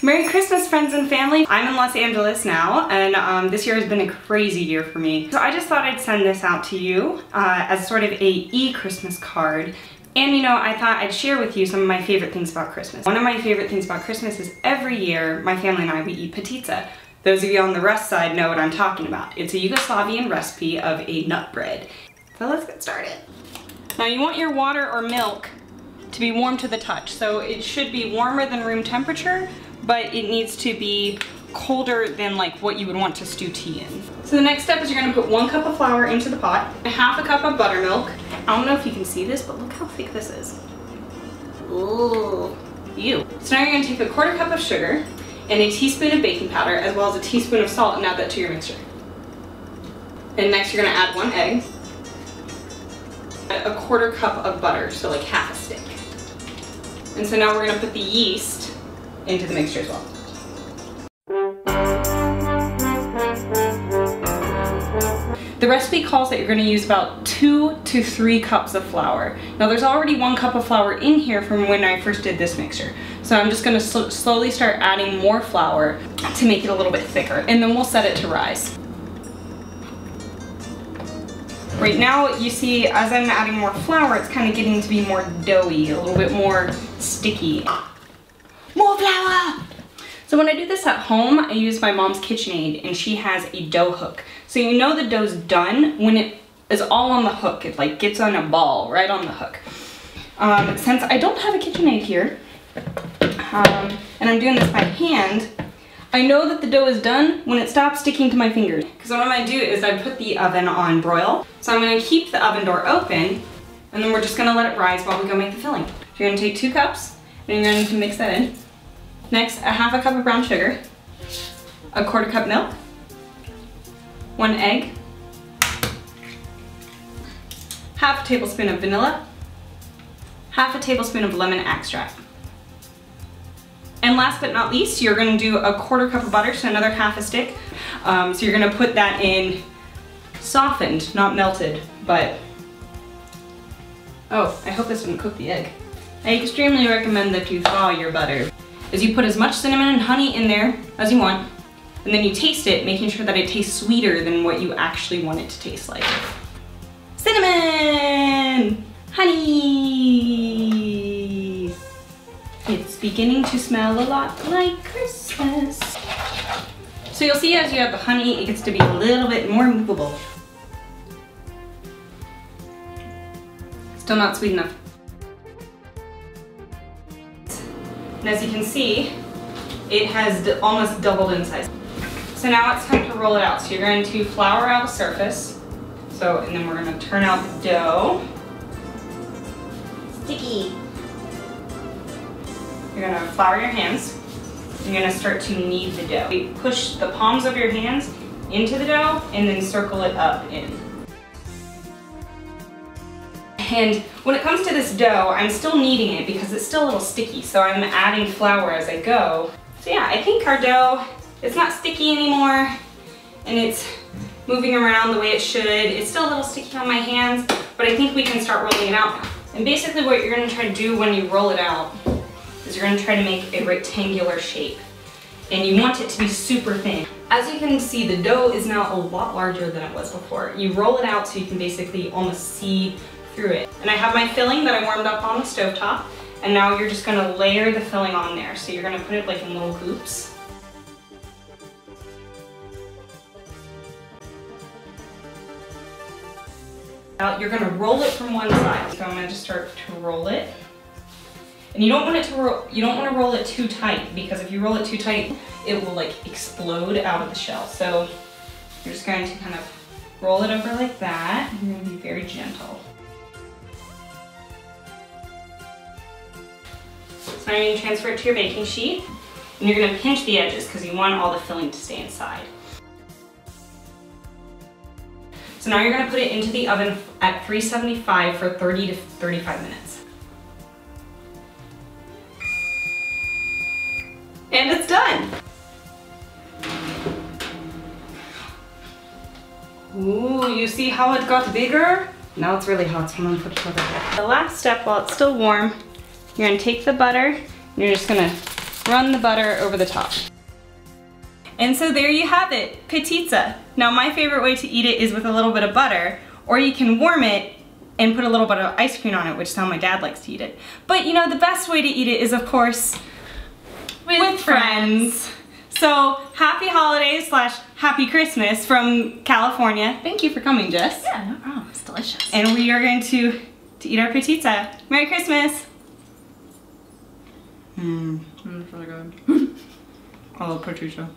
Merry Christmas, friends and family. I'm in Los Angeles now, and this year has been a crazy year for me. So I just thought I'd send this out to you as sort of a e-Christmas card. And you know, I thought I'd share with you some of my favorite things about Christmas. One of my favorite things about Christmas is every year, my family and I, we eat po-tea-sah. Those of you on the Rus side know what I'm talking about. It's a Yugoslavian recipe of a nut bread. So let's get started. Now you want your water or milk to be warm to the touch. So it should be warmer than room temperature, but it needs to be colder than like what you would want to stew tea in. So the next step is you're gonna put 1 cup of flour into the pot, half a cup of buttermilk. I don't know if you can see this, but look how thick this is. Ooh, ew. So now you're gonna take a 1/4 cup of sugar and a teaspoon of baking powder, as well as a teaspoon of salt, and add that to your mixture. And next you're gonna add 1 egg, a 1/4 cup of butter, so like half a stick. And so now we're gonna put the yeast into the mixture as well. The recipe calls that you're going to use about 2 to 3 cups of flour. Now there's already 1 cup of flour in here from when I first did this mixture. So I'm just going to slowly start adding more flour to make it a little bit thicker, and then we'll set it to rise. Right now you see as I'm adding more flour, it's kind of getting to be more doughy, a little bit more sticky. More flour! So when I do this at home, I use my mom's KitchenAid, and she has a dough hook. So you know the dough's done when it is all on the hook. It like gets on a ball right on the hook. Since I don't have a KitchenAid here, and I'm doing this by hand, I know that the dough is done when it stops sticking to my fingers. Because what I'm going to do is I put the oven on broil. So I'm going to keep the oven door open, and then we're just going to let it rise while we go make the filling. So you're going to take 2 cups, and you're going to mix that in. Next, a half a cup of brown sugar, a 1/4 cup milk, 1 egg, half a tablespoon of vanilla, half a tablespoon of lemon extract. And last but not least, you're going to do a 1/4 cup of butter, so another half a stick. So you're going to put that in softened, not melted, but oh, I hope this didn't cook the egg. I extremely recommend that you thaw your butter. Is you put as much cinnamon and honey in there as you want, and then you taste it, making sure that it tastes sweeter than what you actually want it to taste like. Cinnamon! Honey! It's beginning to smell a lot like Christmas. So you'll see as you add the honey, it gets to be a little bit more movable. Still not sweet enough. And as you can see, it has almost doubled in size. So now it's time to roll it out. So you're going to flour out the surface. So, and then we're going to turn out the dough. Sticky. You're going to flour your hands. You're going to start to knead the dough. You push the palms of your hands into the dough and then circle it up in. And when it comes to this dough, I'm still kneading it because it's still a little sticky, so I'm adding flour as I go. So yeah, I think our dough is not sticky anymore, and it's moving around the way it should. It's still a little sticky on my hands, but I think we can start rolling it out now. And basically what you're going to try to do when you roll it out is you're going to try to make a rectangular shape. And you want it to be super thin. As you can see, the dough is now a lot larger than it was before. You roll it out so you can basically almost see through it. And I have my filling that I warmed up on the stovetop, and now you're just going to layer the filling on there. So you're going to put it like in little hoops. Now you're going to roll it from one side. So I'm going to just start to roll it. And you don't want to roll it too tight, because if you roll it too tight, it will like explode out of the shell. So you're just going to kind of roll it over like that. You're going to be very gentle. So now you're going to transfer it to your baking sheet, and you're going to pinch the edges because you want all the filling to stay inside. So now you're going to put it into the oven at 375 for 30 to 35 minutes. And it's done! Ooh, you see how it got bigger? Now it's really hot, so I'm going to put it over there. The last step, while it's still warm, you're going to take the butter, and you're just going to run the butter over the top. And so there you have it, Po-tea-sah. Now my favorite way to eat it is with a little bit of butter, or you can warm it and put a little bit of ice cream on it, which is how my dad likes to eat it. But you know, the best way to eat it is, of course, with friends. So happy holidays / happy Christmas from California. Thank you for coming, Jess. Yeah, no problem. It's delicious. And we are going to eat our Po-tea-sah. Merry Christmas. It's really good. I love Po-tea-sah.